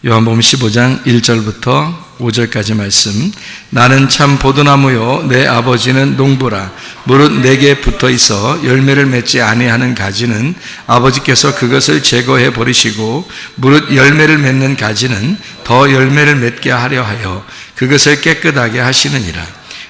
요한복음 15장 1절부터 5절까지 말씀. 나는 참 포도나무요 내 아버지는 농부라. 무릇 내게 붙어 있어 열매를 맺지 아니하는 가지는 아버지께서 그것을 제거해 버리시고 무릇 열매를 맺는 가지는 더 열매를 맺게 하려 하여 그것을 깨끗하게 하시느니라.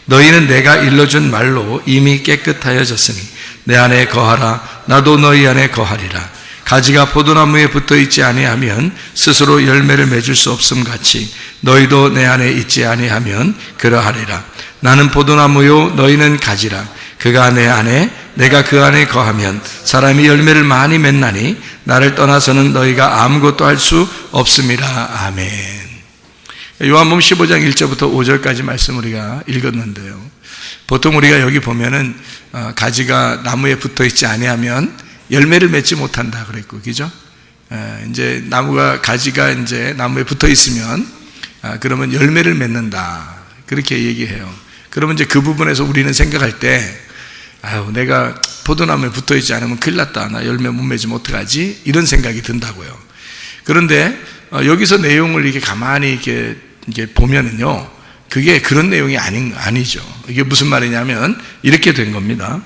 너희는 내가 일러준 말로 이미 깨끗하여졌으니 내 안에 거하라. 나도 너희 안에 거하리라. 가지가 포도나무에 붙어 있지 아니하면 스스로 열매를 맺을 수 없음 같이 너희도 내 안에 있지 아니하면 그러하리라. 나는 포도나무요 너희는 가지라. 그가 내 안에 내가 그 안에 거하면 사람이 열매를 많이 맺나니 나를 떠나서는 너희가 아무것도 할 수 없음이라. 아멘. 요한복음 15장 1절부터 5절까지 말씀 우리가 읽었는데요, 보통 우리가 여기 보면은 가지가 나무에 붙어 있지 아니하면 열매를 맺지 못한다 그랬고, 그죠? 이제 가지가 이제 나무에 붙어 있으면 그러면 열매를 맺는다 그렇게 얘기해요. 그러면 이제 그 부분에서 우리는 생각할 때, 내가 포도나무에 붙어 있지 않으면 큰일 났다, 나 열매 못 맺으면 어떡하지? 이런 생각이 든다고요. 그런데 여기서 내용을 이렇게 가만히 이렇게 보면은요, 그게 그런 내용이 아니죠. 이게 무슨 말이냐면 이렇게 된 겁니다.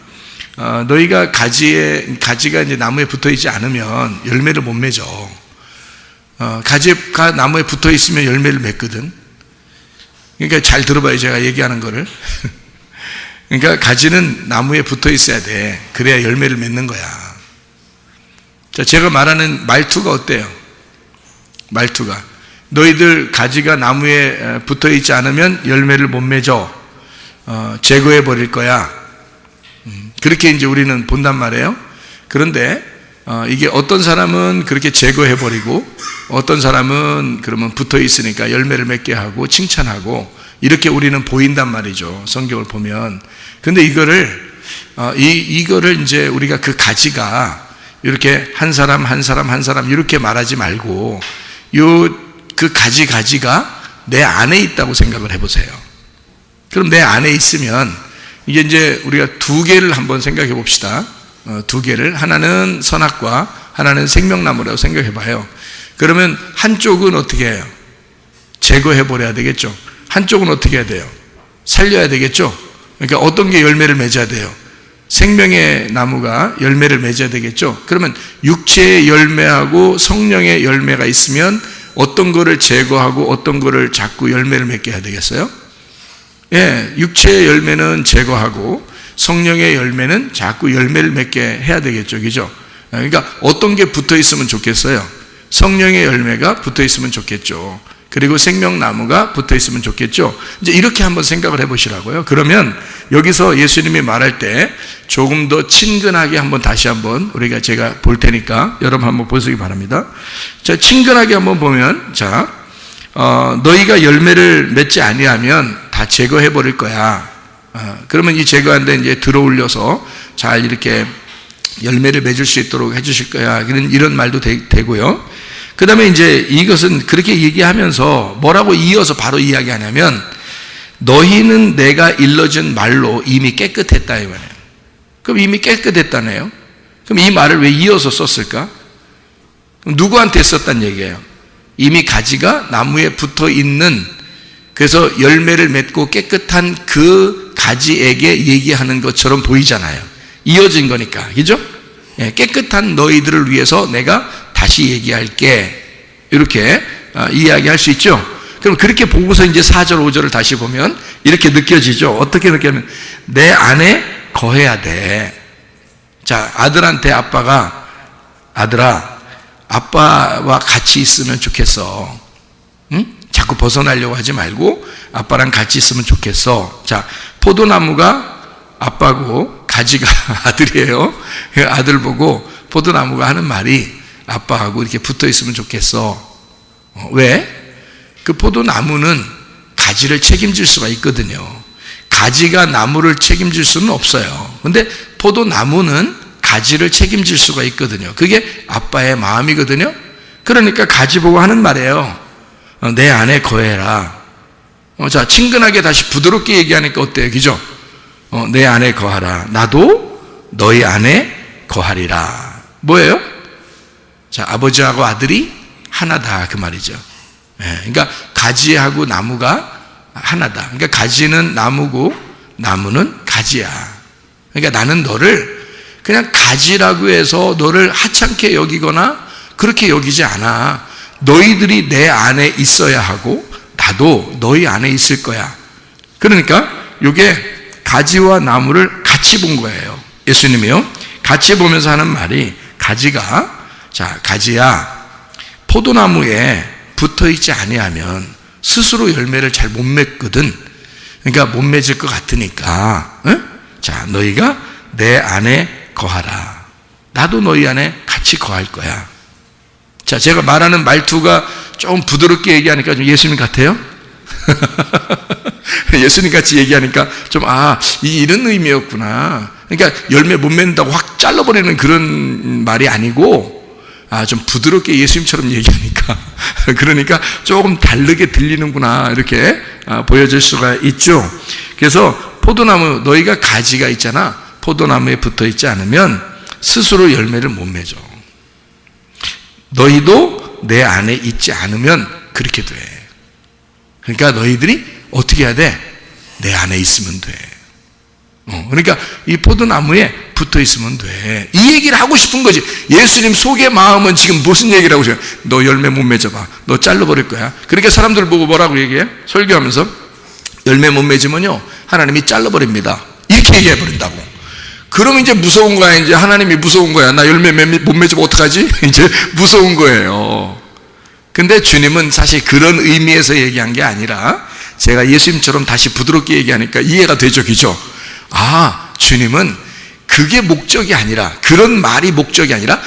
너희가 가지가 이제 나무에 붙어 있지 않으면 열매를 못 맺어. 가지가 나무에 붙어 있으면 열매를 맺거든. 그러니까 잘 들어봐요, 제가 얘기하는 거를. 그러니까 가지는 나무에 붙어 있어야 돼. 그래야 열매를 맺는 거야. 자, 제가 말하는 말투가 어때요? 말투가. 너희들 가지가 나무에 붙어 있지 않으면 열매를 못 맺어. 제거해 버릴 거야. 그렇게 이제 우리는 본단 말이에요. 그런데 이게 어떤 사람은 그렇게 제거해버리고 어떤 사람은 그러면 붙어 있으니까 열매를 맺게 하고 칭찬하고 이렇게 우리는 보인단 말이죠, 성경을 보면. 근데 이거를 이제 우리가 그 가지가 이렇게 한 사람 이렇게 말하지 말고 그 가지가 내 안에 있다고 생각을 해보세요. 그럼 내 안에 있으면 이제 우리가 두 개를 한번 생각해 봅시다. 두 개를. 하나는 선악과 하나는 생명나무라고 생각해 봐요. 그러면 한쪽은 어떻게 해요? 제거해 버려야 되겠죠. 한쪽은 어떻게 해야 돼요? 살려야 되겠죠. 그러니까 어떤 게 열매를 맺어야 돼요? 생명의 나무가 열매를 맺어야 되겠죠. 그러면 육체의 열매하고 성령의 열매가 있으면 어떤 거를 제거하고 어떤 거를 자꾸 열매를 맺게 해야 되겠어요? 육체의 열매는 제거하고 성령의 열매는 자꾸 열매를 맺게 해야 되겠죠, 그죠? 그러니까 어떤 게 붙어 있으면 좋겠어요? 성령의 열매가 붙어 있으면 좋겠죠. 그리고 생명나무가 붙어 있으면 좋겠죠. 이제 이렇게 한번 생각을 해보시라고요. 그러면 여기서 예수님이 말할 때 조금 더 친근하게 다시 한번 제가 볼 테니까 여러분 한번 보시기 바랍니다. 자, 친근하게 한번 보면, 자, 너희가 열매를 맺지 아니하면 다 제거해 버릴 거야. 그러면 이 제거한 데 이제 들어올려서 잘 이렇게 열매를 맺을 수 있도록 해주실 거야. 이런 말도 되고요. 그 다음에 이제 이것은 그렇게 얘기하면서 뭐라고 이어서 바로 이야기하냐면, 너희는 내가 일러준 말로 이미 깨끗했다 이 말이에요. 그럼 이미 깨끗했다네요. 그럼 이 말을 왜 이어서 썼을까? 그럼 누구한테 썼단 얘기예요? 이미 가지가 나무에 붙어 있는, 그래서 열매를 맺고 깨끗한 그 가지에게 얘기하는 것처럼 보이잖아요. 이어진 거니까, 그죠? 깨끗한 너희들을 위해서 내가 다시 얘기할게, 이렇게 이야기할 수 있죠. 그럼 그렇게 보고서 이제 4절 5절을 다시 보면 이렇게 느껴지죠. 어떻게 느끼냐면 내 안에 거해야 돼. 자, 아들한테 아빠가, 아들아, 아빠와 같이 있으면 좋겠어. 응? 자꾸 벗어나려고 하지 말고 아빠랑 같이 있으면 좋겠어. 자, 포도나무가 아빠고 가지가 아들이에요. 아들 보고 포도나무가 하는 말이 아빠하고 이렇게 붙어 있으면 좋겠어. 왜? 그 포도나무는 가지를 책임질 수가 있거든요. 가지가 나무를 책임질 수는 없어요. 근데 포도나무는 가지를 책임질 수가 있거든요. 그게 아빠의 마음이거든요. 그러니까 가지 보고 하는 말이에요. 내 안에 거해라. 자, 친근하게 다시 부드럽게 얘기하니까 어때요? 그죠? 내 안에 거하라. 나도 너희 안에 거하리라. 뭐예요? 자, 아버지하고 아들이 하나다 그 말이죠. 그러니까 가지하고 나무가 하나다. 그러니까 가지는 나무고 나무는 가지야. 그러니까 나는 너를 그냥 가지라고 해서 너를 하찮게 여기거나 그렇게 여기지 않아. 너희들이 내 안에 있어야 하고 나도 너희 안에 있을 거야. 그러니까 이게 가지와 나무를 같이 본 거예요. 예수님이요. 같이 보면서 하는 말이 가지가, 자, 가지야, 포도나무에 붙어 있지 아니하면 스스로 열매를 잘 못 맺거든. 그러니까 못 맺을 것 같으니까, 자, 너희가 내 안에 거하라. 나도 너희 안에 같이 거할 거야. 자, 제가 말하는 말투가 조금 부드럽게 얘기하니까 좀 예수님 같아요? 예수님 같이 얘기하니까 좀, 이런 의미였구나. 그러니까 열매 못 맺는다고 확 잘라버리는 그런 말이 아니고, 좀 부드럽게 예수님처럼 얘기하니까, 그러니까 조금 다르게 들리는구나, 이렇게 보여질 수가 있죠. 그래서 포도나무, 너희가 가지가 있잖아. 포도나무에 붙어 있지 않으면 스스로 열매를 못 맺어. 너희도 내 안에 있지 않으면 그렇게 돼. 그러니까 너희들이 어떻게 해야 돼? 내 안에 있으면 돼. 그러니까 이 포도나무에 붙어 있으면 돼. 이 얘기를 하고 싶은 거지. 예수님 속의 마음은 지금 무슨 얘기를 하고 싶어요? 너 열매 못 맺어봐. 너 잘라버릴 거야. 그러니까 사람들 보고 뭐라고 얘기해? 설교하면서 열매 못 맺으면요 하나님이 잘라버립니다. 이렇게 얘기해버린다고. 그럼 이제 무서운 거야. 이제 하나님이 무서운 거야. 나 열매 못 맺으면 어떡하지? 이제 무서운 거예요. 근데 주님은 사실 그런 의미에서 얘기한 게 아니라 제가 예수님처럼 다시 부드럽게 얘기하니까 이해가 되죠, 그죠? 주님은 그게 목적이 아니라, 그런 말이 목적이 아니라,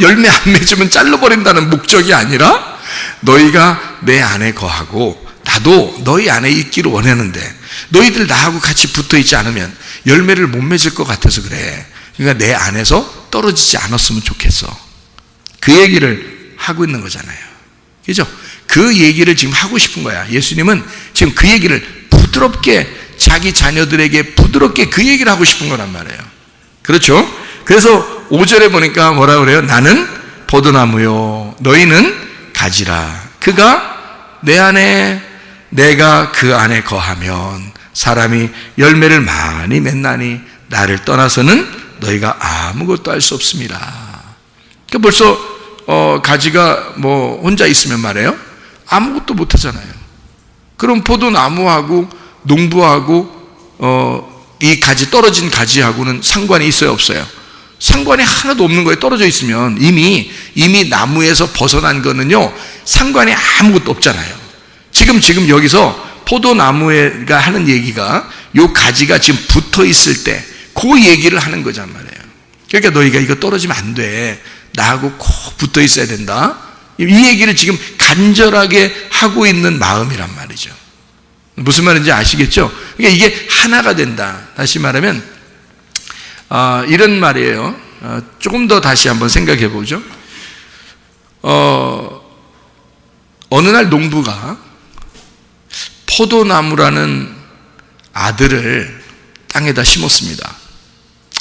열매 안 맺으면 잘라버린다는 목적이 아니라, 너희가 내 안에 거하고 나도 너희 안에 있기를 원하는데 너희들 나하고 같이 붙어 있지 않으면 열매를 못 맺을 것 같아서 그래. 그러니까 내 안에서 떨어지지 않았으면 좋겠어. 그 얘기를 하고 있는 거잖아요. 그죠? 그 얘기를 지금 하고 싶은 거야. 예수님은 지금 그 얘기를 부드럽게 자기 자녀들에게 부드럽게 그 얘기를 하고 싶은 거란 말이에요. 그렇죠? 그래서 5절에 보니까 뭐라 그래요? 나는 포도나무요, 너희는 가지라. 그가 내 안에, 내가 그 안에 거하면 사람이 열매를 많이 맺나니 나를 떠나서는 너희가 아무것도 할 수 없습니다. 그러니까 벌써 가지가 뭐 혼자 있으면 말이에요, 아무것도 못 하잖아요. 그럼 포도나무하고 농부하고 이 가지, 떨어진 가지하고는 상관이 있어요, 없어요? 상관이 하나도 없는 거예요. 떨어져 있으면 이미 나무에서 벗어난 거는요 상관이 아무것도 없잖아요. 지금 여기서 포도나무가 하는 얘기가 요 가지가 지금 붙어 있을 때 그 얘기를 하는 거란 말이에요. 그러니까 너희가 이거 떨어지면 안 돼. 나하고 꼭 붙어 있어야 된다. 이 얘기를 지금 간절하게 하고 있는 마음이란 말이죠. 무슨 말인지 아시겠죠? 그러니까 이게 하나가 된다. 다시 말하면 이런 말이에요. 조금 더 다시 한번 생각해 보죠. 어느 날 농부가 포도나무라는 아들을 땅에다 심었습니다.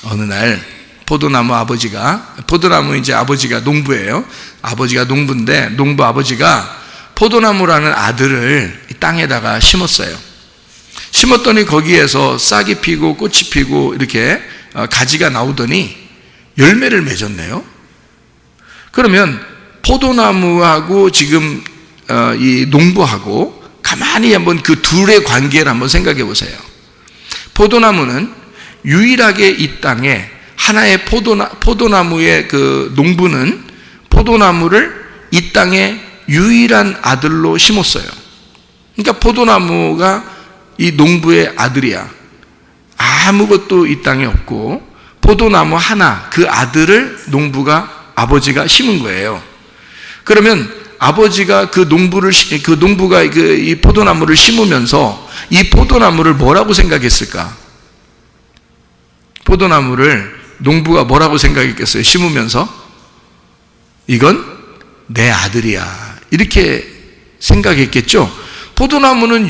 어느 날 포도나무 이제 아버지가 농부예요. 아버지가 농부인데 농부 아버지가 포도나무라는 아들을 땅에다가 심었어요. 심었더니 거기에서 싹이 피고 꽃이 피고 이렇게 가지가 나오더니 열매를 맺었네요. 그러면 포도나무하고 지금 이 농부하고 가만히 한번 그 둘의 관계를 한번 생각해 보세요. 포도나무는 유일하게 이 땅에 하나의 포도나무의 그 농부는 포도나무를 이 땅에 유일한 아들로 심었어요. 그러니까 포도나무가 이 농부의 아들이야. 아무것도 이 땅에 없고 포도나무 하나, 그 아들을 아버지가 심은 거예요. 그러면 아버지가 그 농부가 이 포도나무를 심으면서 이 포도나무를 뭐라고 생각했을까? 포도나무를 농부가 뭐라고 생각했겠어요? 심으면서 이건 내 아들이야 이렇게 생각했겠죠. 포도나무는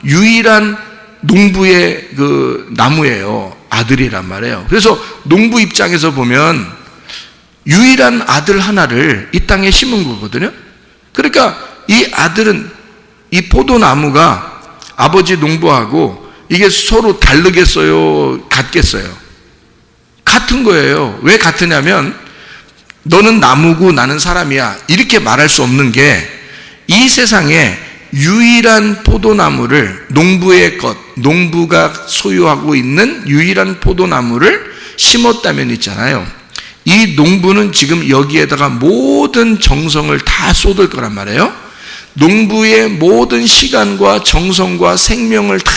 유일한 농부의 그 나무예요. 아들이란 말이에요. 그래서 농부 입장에서 보면 유일한 아들 하나를 이 땅에 심은 거거든요. 그러니까 이 아들은, 이 포도나무가 아버지 농부하고 이게 서로 다르겠어요? 같겠어요? 같은 거예요. 왜 같으냐면 너는 나무고 나는 사람이야, 이렇게 말할 수 없는 게, 이 세상에 유일한 포도나무를, 농부의 것, 농부가 소유하고 있는 유일한 포도나무를 심었다면 있잖아요, 이 농부는 지금 여기에다가 모든 정성을 다 쏟을 거란 말이에요. 농부의 모든 시간과 정성과 생명을 다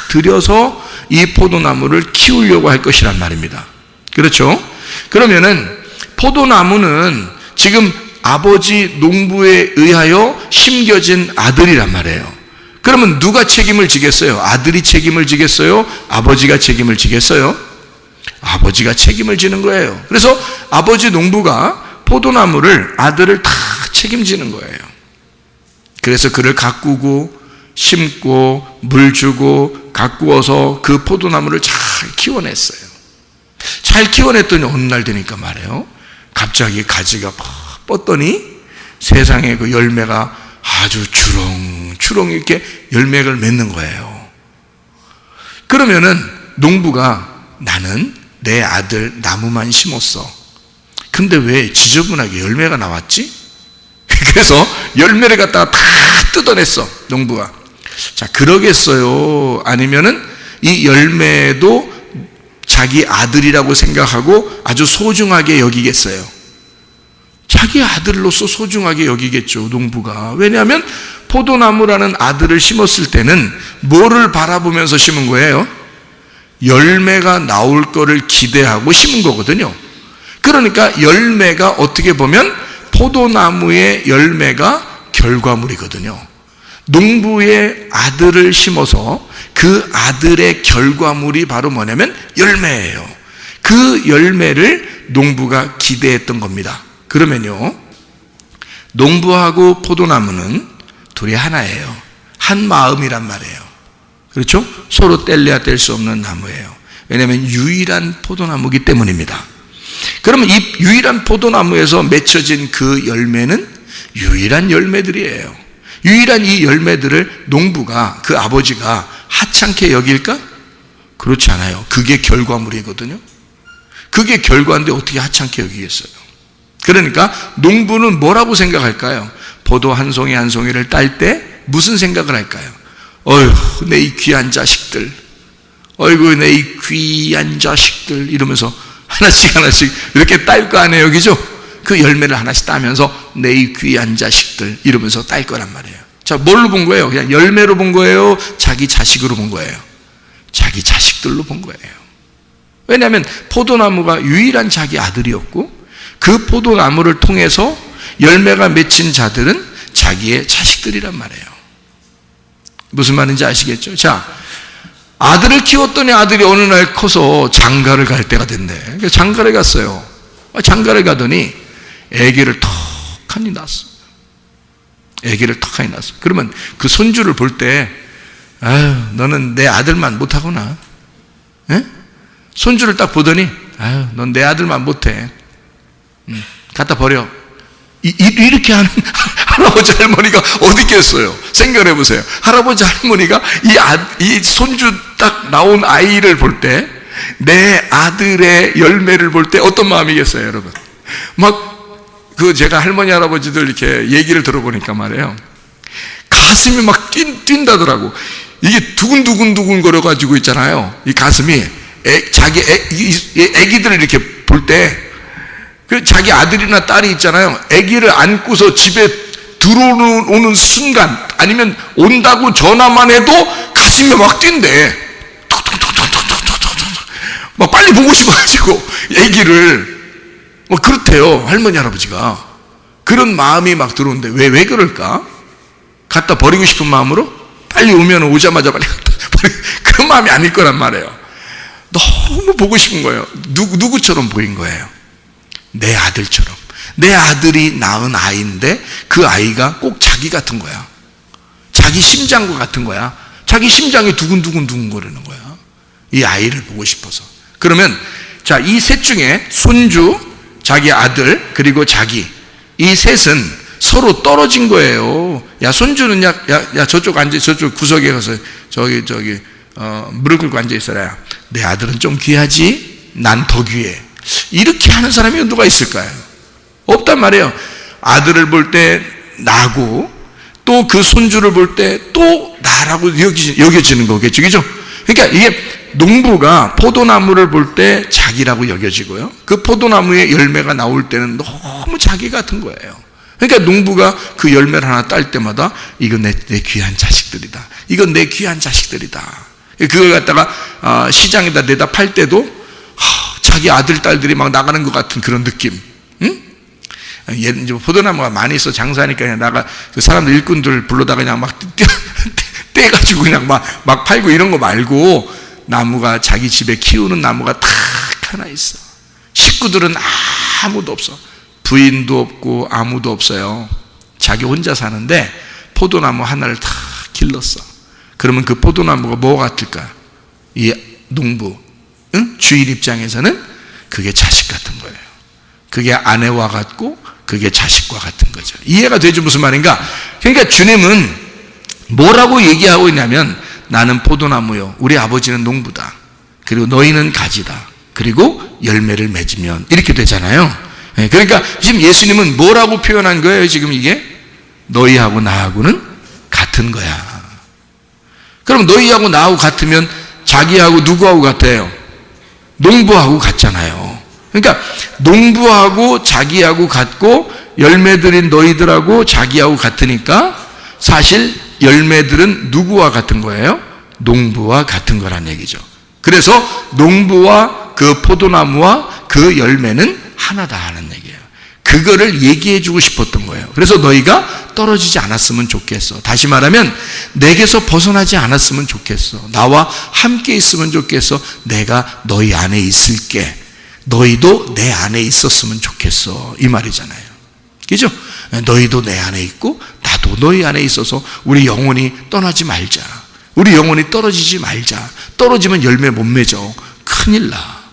들여서 이 포도나무를 키우려고 할 것이란 말입니다. 그렇죠? 그러면은 포도나무는 지금 아버지 농부에 의하여 심겨진 아들이란 말이에요. 그러면 누가 책임을 지겠어요? 아들이 책임을 지겠어요? 아버지가 책임을 지겠어요? 아버지가 책임을 지는 거예요. 그래서 아버지 농부가 포도나무를, 아들을 다 책임지는 거예요. 그래서 그를 가꾸고 심고 물 주고 가꾸어서 그 포도나무를 잘 키워냈어요. 잘 키워냈더니 어느 날 되니까 말이에요, 갑자기 가지가 팍 뻗더니 세상에 그 열매가 아주 주렁주렁 이렇게 열매를 맺는 거예요. 그러면은 농부가, 나는 내 아들 나무만 심었어. 근데 왜 지저분하게 열매가 나왔지? 그래서 열매를 갖다가 다 뜯어냈어, 농부가. 자, 그러겠어요? 아니면은 이 열매도 자기 아들이라고 생각하고 아주 소중하게 여기겠어요? 자기 아들로서 소중하게 여기겠죠, 농부가. 왜냐하면 포도나무라는 아들을 심었을 때는 뭐를 바라보면서 심은 거예요? 열매가 나올 거를 기대하고 심은 거거든요. 그러니까 열매가 어떻게 보면 포도나무의 열매가 결과물이거든요. 농부의 아들을 심어서 그 아들의 결과물이 바로 뭐냐면 열매예요. 그 열매를 농부가 기대했던 겁니다. 그러면요, 농부하고 포도나무는 둘이 하나예요. 한 마음이란 말이에요. 그렇죠? 서로 뗄래야 뗄 수 없는 나무예요. 왜냐하면 유일한 포도나무이기 때문입니다. 그러면 이 유일한 포도나무에서 맺혀진 그 열매는 유일한 열매들이에요. 유일한 이 열매들을 농부가, 그 아버지가 하찮게 여길까? 그렇지 않아요. 그게 결과물이거든요. 그게 결과인데 어떻게 하찮게 여기겠어요? 그러니까 농부는 뭐라고 생각할까요? 포도 한 송이 한 송이를 딸 때 무슨 생각을 할까요? 어휴, 내 이 귀한 자식들, 어이구, 내 이 귀한 자식들, 이러면서 하나씩 하나씩 이렇게 딸 거 아니에요, 여기죠? 그 열매를 하나씩 따면서 내 이 귀한 자식들 이러면서 딸 거란 말이에요. 자, 뭘로 본 거예요? 그냥 열매로 본 거예요? 자기 자식으로 본 거예요? 자기 자식들로 본 거예요. 왜냐하면 포도나무가 유일한 자기 아들이었고, 그 포도나무를 통해서 열매가 맺힌 자들은 자기의 자식들이란 말이에요. 무슨 말인지 아시겠죠? 자, 아들을 키웠더니 아들이 어느 날 커서 장가를 갈 때가 됐네. 그래서 장가를 갔어요. 장가를 가더니 아기를 턱하니 낳았어. 아기를 턱하니 낳았어. 그러면 그 손주를 볼 때, 아유, 너는 내 아들만 못하구나. 에? 손주를 딱 보더니, 아유, 넌 내 아들만 못해. 갖다 버려. 이렇게 하는 할아버지 할머니가 어디 있겠어요? 생각을 해보세요. 할아버지 할머니가 이 손주 딱 나온 아이를 볼 때, 내 아들의 열매를 볼 때 어떤 마음이겠어요, 여러분? 제가 할머니 할아버지들 이렇게 얘기를 들어보니까 말이에요, 가슴이 막 뛴다더라고. 이게 두근두근 거려가지고 있잖아요. 이 가슴이 자기 애기들을 이렇게 볼 때, 그 자기 아들이나 딸이 있잖아요. 아기를 안고서 집에 들어오는 순간, 아니면 온다고 전화만 해도 가슴이 막 뛴대. 막 빨리 보고 싶어가지고 아기를. 그렇대요, 할머니 할아버지가. 그런 마음이 막 들어오는데 왜 그럴까? 갖다 버리고 싶은 마음으로? 빨리 오면 오자마자 빨리 갖다 버리고, 그런 마음이 아닐 거란 말이에요. 너무 보고 싶은 거예요. 누구처럼 보인 거예요? 내 아들처럼. 내 아들이 낳은 아이인데 그 아이가 꼭 자기 같은 거야. 자기 심장과 같은 거야. 자기 심장이 두근두근 거리는 거야. 이 아이를 보고 싶어서. 그러면 자, 이 셋 중에 손주, 자기 아들, 그리고 자기, 이 셋은 서로 떨어진 거예요. 야, 손주는 야 저쪽 앉아, 저쪽 구석에 가서 저기 무릎 꿇고 앉아 있어라. 내 아들은 좀 귀하지? 난 더 귀해. 이렇게 하는 사람이 누가 있을까요? 없단 말이에요. 아들을 볼 때 나고 또 그 손주를 볼 때 또 나라고 여겨지는 거겠죠. 그죠? 그러니까 이게 농부가 포도나무를 볼 때 자기라고 여겨지고요. 그 포도나무의 열매가 나올 때는 너무 자기 같은 거예요. 그러니까 농부가 그 열매를 하나 딸 때마다 이건 내 귀한 자식들이다. 이건 내 귀한 자식들이다. 그걸 갖다가 시장에다 내다 팔 때도 자기 아들, 딸들이 막 나가는 것 같은 그런 느낌. 응? 이제 포도나무가 많이 있어 장사하니까 그냥 나가 그 사람들 일꾼들 불러다가 그냥 막 떼가지고 그냥 막 팔고 이런 거 말고 나무가 자기 집에 키우는 나무가 딱 하나 있어. 식구들은 아무도 없어. 부인도 없고 아무도 없어요. 자기 혼자 사는데 포도나무 하나를 다 길렀어. 그러면 그 포도나무가 뭐 같을까? 이 농부, 응? 주인 입장에서는 그게 자식 같은 거예요. 그게 아내와 같고 그게 자식과 같은 거죠. 이해가 되죠? 무슨 말인가? 그러니까 주님은 뭐라고 얘기하고 있냐면 나는 포도나무요, 우리 아버지는 농부다, 그리고 너희는 가지다, 그리고 열매를 맺으면 이렇게 되잖아요. 그러니까 지금 예수님은 뭐라고 표현한 거예요? 지금 이게 너희하고 나하고는 같은 거야. 그럼 너희하고 나하고 같으면 자기하고 누구하고 같아요? 농부하고 같잖아요. 그러니까 농부하고 자기하고 같고 열매들인 너희들하고 자기하고 같으니까 사실 열매들은 누구와 같은 거예요? 농부와 같은 거란 얘기죠. 그래서 농부와 그 포도나무와 그 열매는 하나다 하는 얘기예요. 그거를 얘기해 주고 싶었던 거예요. 그래서 너희가 떨어지지 않았으면 좋겠어. 다시 말하면 내게서 벗어나지 않았으면 좋겠어. 나와 함께 있으면 좋겠어. 내가 너희 안에 있을게. 너희도 내 안에 있었으면 좋겠어. 이 말이잖아요. 그죠? 너희도 내 안에 있고 나도 너희 안에 있어서 우리 영혼이 떠나지 말자. 우리 영혼이 떨어지지 말자. 떨어지면 열매 못 맺어. 큰일 나.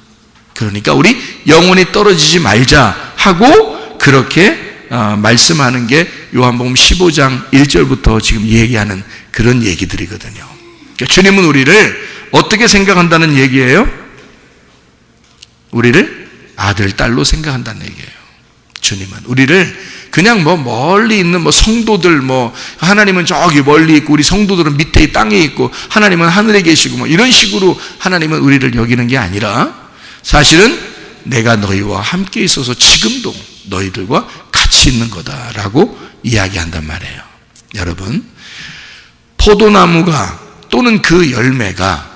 그러니까 우리 영혼이 떨어지지 말자 하고 그렇게 말씀하는 게 요한복음 15장 1절부터 지금 얘기하는 그런 얘기들이거든요. 그러니까 주님은 우리를 어떻게 생각한다는 얘기예요? 우리를 아들, 딸로 생각한다는 얘기예요. 주님은 우리를 그냥 멀리 있는 성도들 하나님은 저기 멀리 있고 우리 성도들은 밑에 땅에 있고 하나님은 하늘에 계시고 이런 식으로 하나님은 우리를 여기는 게 아니라 사실은 내가 너희와 함께 있어서 지금도 너희들과 같이 있는 거다라고 이야기한단 말이에요. 여러분, 포도나무가 또는 그 열매가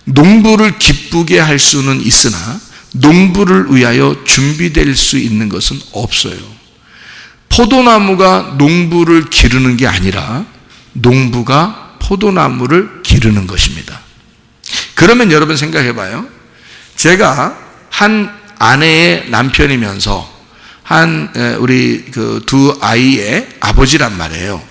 농부를 기쁘게 할 수는 있으나 농부를 위하여 준비될 수 있는 것은 없어요. 포도나무가 농부를 기르는 게 아니라 농부가 포도나무를 기르는 것입니다. 그러면 여러분 생각해 봐요. 제가 한 아내의 남편이면서 우리 그 두 아이의 아버지란 말이에요.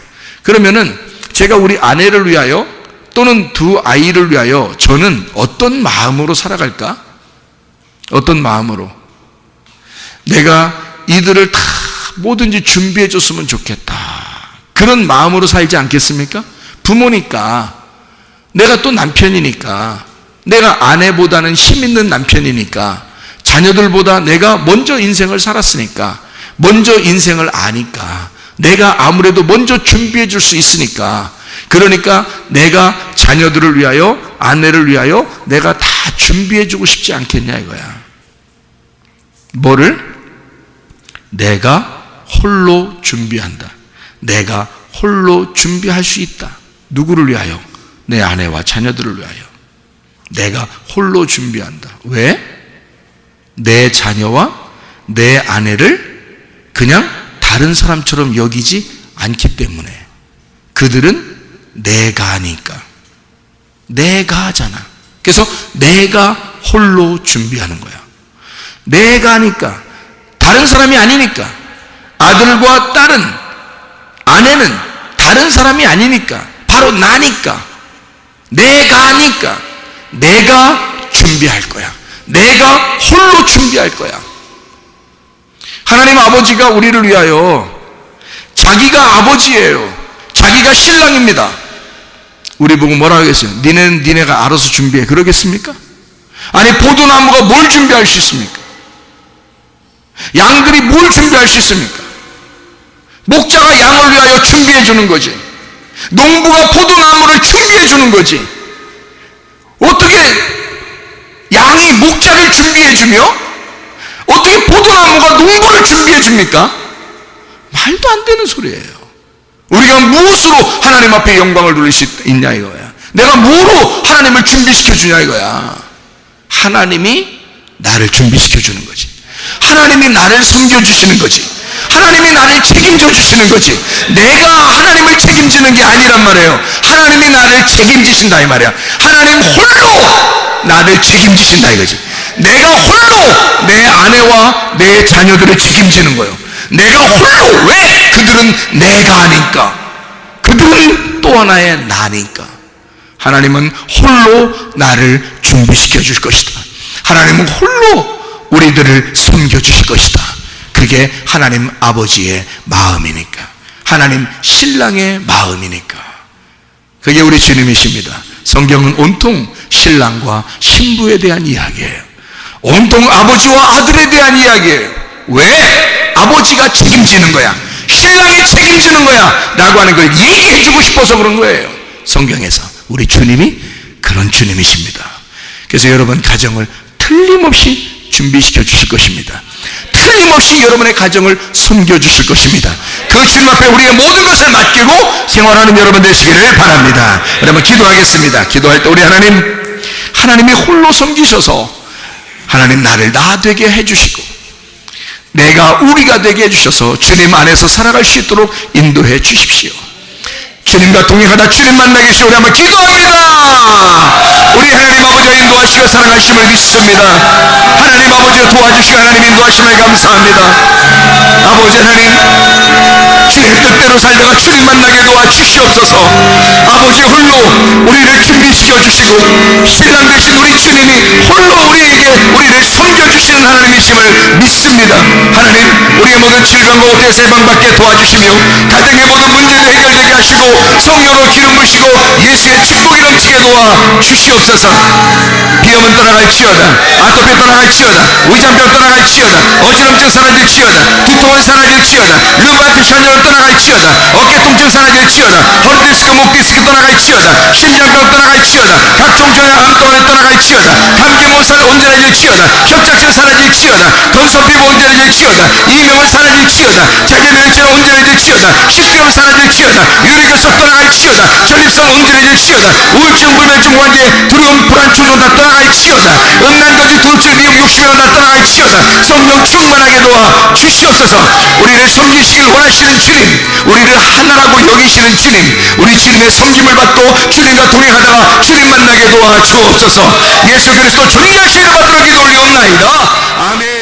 그러면은 제가 우리 아내를 위하여 또는 두 아이를 위하여 저는 어떤 마음으로 살아갈까? 어떤 마음으로? 내가 이들을 다 뭐든지 준비해 줬으면 좋겠다. 그런 마음으로 살지 않겠습니까? 부모니까, 내가 또 남편이니까, 내가 아내보다는 힘 있는 남편이니까, 자녀들보다 내가 먼저 인생을 살았으니까, 먼저 인생을 아니까, 내가 아무래도 먼저 준비해 줄 수 있으니까, 그러니까 내가 자녀들을 위하여, 아내를 위하여 내가 다 준비해 주고 싶지 않겠냐 이거야. 뭐를? 내가 홀로 준비한다. 내가 홀로 준비할 수 있다. 누구를 위하여? 내 아내와 자녀들을 위하여. 내가 홀로 준비한다. 왜? 내 자녀와 내 아내를 그냥 다른 사람처럼 여기지 않기 때문에. 그들은 내가 하니까. 내가 하잖아. 그래서 내가 홀로 준비하는 거야. 내가 하니까. 다른 사람이 아니니까. 아들과 딸은, 아내는 다른 사람이 아니니까. 바로 나니까. 내가 하니까. 내가 준비할 거야. 내가 홀로 준비할 거야. 하나님 아버지가 우리를 위하여 자기가 아버지예요. 자기가 신랑입니다. 우리 보고 뭐라 하겠어요? 니네가 알아서 준비해. 그러겠습니까? 아니, 포도나무가 뭘 준비할 수 있습니까? 양들이 뭘 준비할 수 있습니까? 목자가 양을 위하여 준비해 주는 거지. 농부가 포도나무를 준비해 주는 거지. 어떻게 양이 목자를 준비해 주며 어떻게 포도나무가 농부를 준비해 줍니까? 말도 안 되는 소리예요. 우리가 무엇으로 하나님 앞에 영광을 돌릴 수 있냐 이거야. 내가 뭐로 하나님을 준비시켜 주냐 이거야. 하나님이 나를 준비시켜 주는 거지. 하나님이 나를 섬겨주시는 거지. 하나님이 나를 책임져 주시는 거지. 내가 하나님을 책임지는 게 아니란 말이에요. 하나님이 나를 책임지신다 이 말이야. 하나님 홀로 나를 책임지신다 이거지. 내가 홀로 내 아내와 내 자녀들을 책임지는 거예요. 내가 홀로. 왜? 그들은 내가 아니까. 그들은 또 하나의 나니까. 하나님은 홀로 나를 준비시켜 줄 것이다. 하나님은 홀로 우리들을 섬겨주실 것이다. 그게 하나님 아버지의 마음이니까. 하나님 신랑의 마음이니까. 그게 우리 주님이십니다. 성경은 온통 신랑과 신부에 대한 이야기예요. 온통 아버지와 아들에 대한 이야기예요. 왜? 아버지가 책임지는 거야. 신랑이 책임지는 거야 라고 하는 걸 얘기해 주고 싶어서 그런 거예요. 성경에서 우리 주님이 그런 주님이십니다. 그래서 여러분 가정을 틀림없이 준비시켜 주실 것입니다. 틀림없이 여러분의 가정을 섬겨주실 것입니다. 그 주님 앞에 우리의 모든 것을 맡기고 생활하는 여러분 되시기를 바랍니다. 여러분 기도하겠습니다. 기도할 때 우리 하나님이 홀로 섬기셔서 하나님 나를 나 되게 해주시고 내가 우리가 되게 해주셔서 주님 안에서 살아갈 수 있도록 인도해 주십시오. 주님과 동행하다 주님 만나게 해주시오. 우리 한번 기도합니다. 우리 하나님 아버지가 인도하시고 살아가심을 믿습니다. 하나님 아버지가 도와주시고 하나님 인도하심을 감사합니다. 아버지 하나님, 주의 뜻대로 살다가 주님 만나게 도와주시옵소서. 아버지 홀로 우리를 준비시켜 주시고 신랑 되신 우리 주님이 홀로 우리를 섬겨주시는 하나님이심을 믿습니다. 하나님, 우리의 모든 질병과 오태에서 해방받게 도와주시며 가정의 모든 문제도 해결되게 하시고 성령으로 기름 부으시고 예수의 축복이 넘치게 도와주시옵소서. 비염은 떠나갈지어다. 아토피 떠나갈지어다. 위장병 떠나갈지어다. 어지럼증 사라질지어다. 두통은 사라질지어다. 류마티스 환절은 떠나갈지어다. 어깨 통증 사라질지어다. 허리 디스크, 목 디스크 떠나갈지어다. 심장병 떠나갈지어다. 각종 저혈암 떠나갈지어다. 감기 몸살 온전해질지어다. 협착증 사라질지어다. 건선피부 온전해질지어다. 이명은 사라질지어다. 자기면역체는 온전해질지어다. 식도염 사라질지어다. 유리결석 떠나갈지어다. 전립선 온전해질지어다. 우울증, 불면증, 관계, 두려움, 불안, 충동 다 떠나갈지어다. 음란거지, 돌출, 미혹, 욕심이란 다 떠나갈지어다. 성령 충만하게 도와 주시옵소서. 우리를 섬기시길 원하시는 주님, 우리를 하나라고 여기시는 주님, 우리 주님의 섬김을 받고 주님과 동행하다가 주님 만나게 도와 주옵소서. 예수 그리스도 주님 나시를 받들어 기도 올리옵나이다. 아멘.